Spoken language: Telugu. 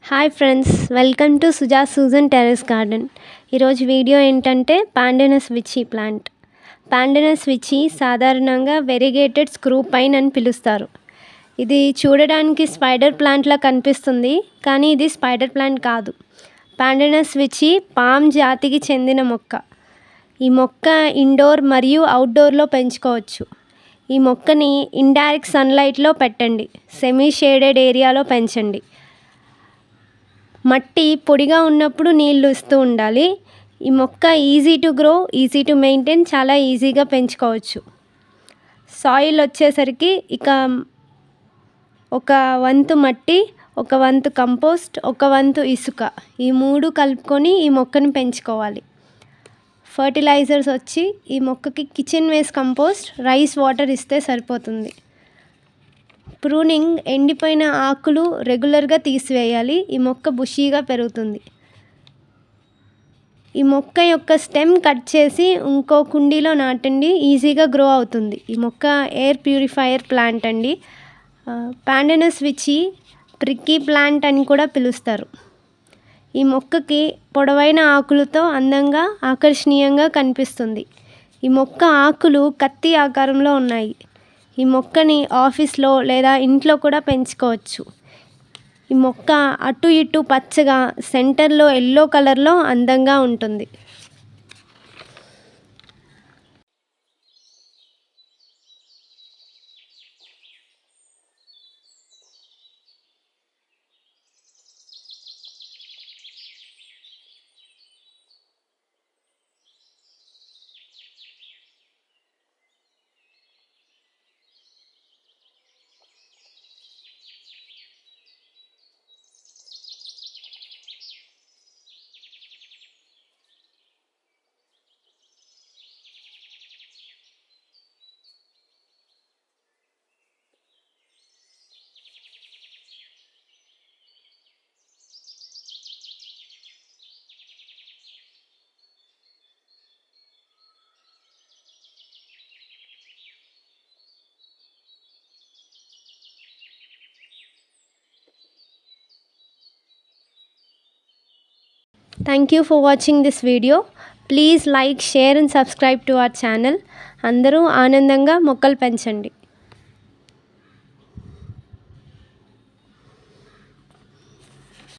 Hi friends, welcome to Susan terrace garden. ఈరోజు వీడియో ఏంటంటే పాండనస్ విచీ ప్లాంట్. పాండనస్ విచీ సాధారణంగా వెరిగేటెడ్ స్క్రూ పైన్ అని పిలుస్తారు. ఇది చూడడానికి స్పైడర్ ప్లాంట్లా కనిపిస్తుంది, కానీ ఇది స్పైడర్ ప్లాంట్ కాదు. పాండనస్ విచీ పామ్ జాతికి చెందిన మొక్క. ఈ మొక్క ఇండోర్ మరియు అవుట్డోర్లో పెంచుకోవచ్చు. ఈ మొక్కని ఇండైరెక్ట్ సన్లైట్లో పెట్టండి, సెమీ షేడెడ్ ఏరియాలో పెంచండి. మట్టి పొడిగా ఉన్నప్పుడు నీళ్ళు ఇస్తూ ఉండాలి. ఈ మొక్క easy to grow, easy to maintain, చాలా ఈజీగా పెంచుకోవచ్చు. సాయిల్ వచ్చేసరికి ఇక ఒక వంతు మట్టి, ఒక వంతు కంపోస్ట్, ఒక వంతు ఇసుక, ఈ మూడు కలుపుకొని ఈ మొక్కను పెంచుకోవాలి. ఫర్టిలైజర్స్ వచ్చి ఈ మొక్కకి kitchen waste compost, rice water ఇస్తే సరిపోతుంది. ప్రూనింగ్, ఎండిపోయిన ఆకులు రెగ్యులర్గా తీసివేయాలి. ఈ మొక్క బుషీగా పెరుగుతుంది. ఈ మొక్క యొక్క స్టెమ్ కట్ చేసి ఇంకో కుండీలో నాటండి, ఈజీగా గ్రో అవుతుంది. ఈ మొక్క ఎయిర్ ప్యూరిఫైయర్ ప్లాంట్ అండి. పాండనస్ విచీ ప్రిక్కీ ప్లాంట్ అని కూడా పిలుస్తారు. ఈ మొక్కకి పొడవైన ఆకులతో అందంగా, ఆకర్షణీయంగా కనిపిస్తుంది. ఈ మొక్క ఆకులు కత్తి ఆకారంలో ఉన్నాయి. ఈ మొక్కని ఆఫీస్లో లేదా ఇంట్లో కూడా పెంచుకోవచ్చు. ఈ మొక్క అటు ఇటు పచ్చగా, సెంటర్లో ఎల్లో కలర్లో అందంగా ఉంటుంది. Thank you for watching this video. Please like, share and subscribe to our channel. అందరూ ఆనందంగా మొక్కలు పెంచండి.